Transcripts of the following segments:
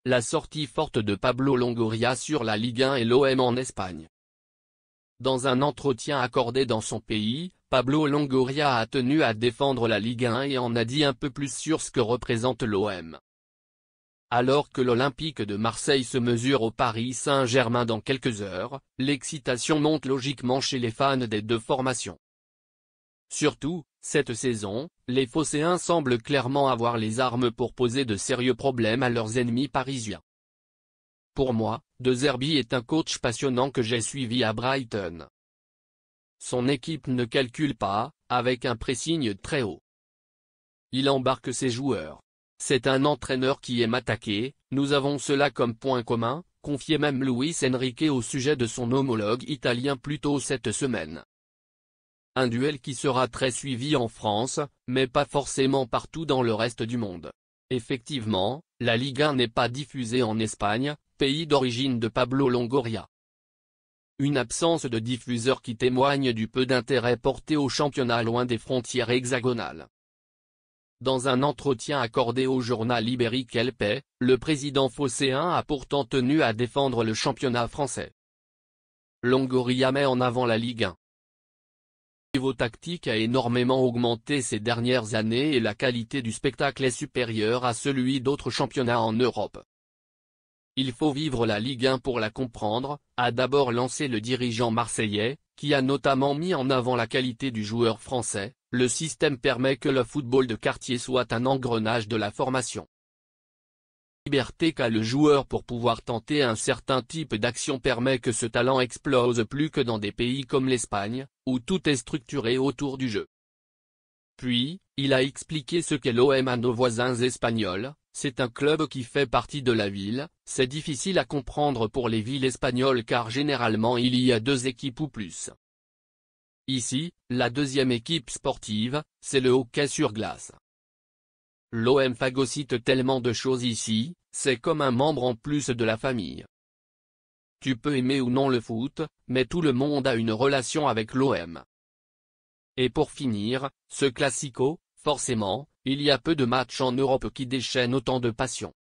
la sortie forte de Pablo Longoria sur la Ligue 1 et l'OM en Espagne. Dans un entretien accordé dans son pays, Pablo Longoria a tenu à défendre la Ligue 1 et en a dit un peu plus sur ce que représente l'OM. Alors que l'Olympique de Marseille se mesure au Paris Saint-Germain dans quelques heures, l'excitation monte logiquement chez les fans des deux formations. Surtout, cette saison, les Phocéens semblent clairement avoir les armes pour poser de sérieux problèmes à leurs ennemis parisiens. Pour moi, De Zerbi est un coach passionnant que j'ai suivi à Brighton. Son équipe ne calcule pas, avec un pressing très haut. Il embarque ses joueurs. C'est un entraîneur qui aime attaquer, nous avons cela comme point commun, confiait même Luis Enrique au sujet de son homologue italien plus tôt cette semaine. Un duel qui sera très suivi en France, mais pas forcément partout dans le reste du monde. Effectivement, la Ligue 1 n'est pas diffusée en Espagne, pays d'origine de Pablo Longoria. Une absence de diffuseur qui témoigne du peu d'intérêt porté au championnat loin des frontières hexagonales. Dans un entretien accordé au journal ibérique El País, le président phocéen a pourtant tenu à défendre le championnat français. Longoria met en avant la Ligue 1. Le niveau tactique a énormément augmenté ces dernières années et la qualité du spectacle est supérieure à celui d'autres championnats en Europe. Il faut vivre la Ligue 1 pour la comprendre, a d'abord lancé le dirigeant marseillais, qui a notamment mis en avant la qualité du joueur français. Le système permet que le football de quartier soit un engrenage de la formation. La liberté qu'a le joueur pour pouvoir tenter un certain type d'action permet que ce talent explose plus que dans des pays comme l'Espagne, où tout est structuré autour du jeu. Puis, il a expliqué ce qu'est l'OM à nos voisins espagnols. C'est un club qui fait partie de la ville, c'est difficile à comprendre pour les villes espagnoles car généralement il y a deux équipes ou plus. Ici, la deuxième équipe sportive, c'est le hockey sur glace. L'OM phagocyte tellement de choses ici, c'est comme un membre en plus de la famille. Tu peux aimer ou non le foot, mais tout le monde a une relation avec l'OM. Et pour finir, ce classico, forcément, il y a peu de matchs en Europe qui déchaînent autant de passion.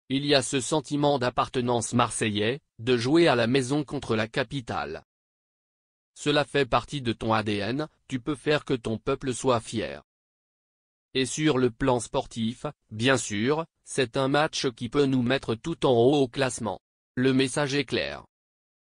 Il y a ce sentiment d'appartenance marseillais, de jouer à la maison contre la capitale. Cela fait partie de ton ADN, tu peux faire que ton peuple soit fier. Et sur le plan sportif, bien sûr, c'est un match qui peut nous mettre tout en haut au classement. Le message est clair.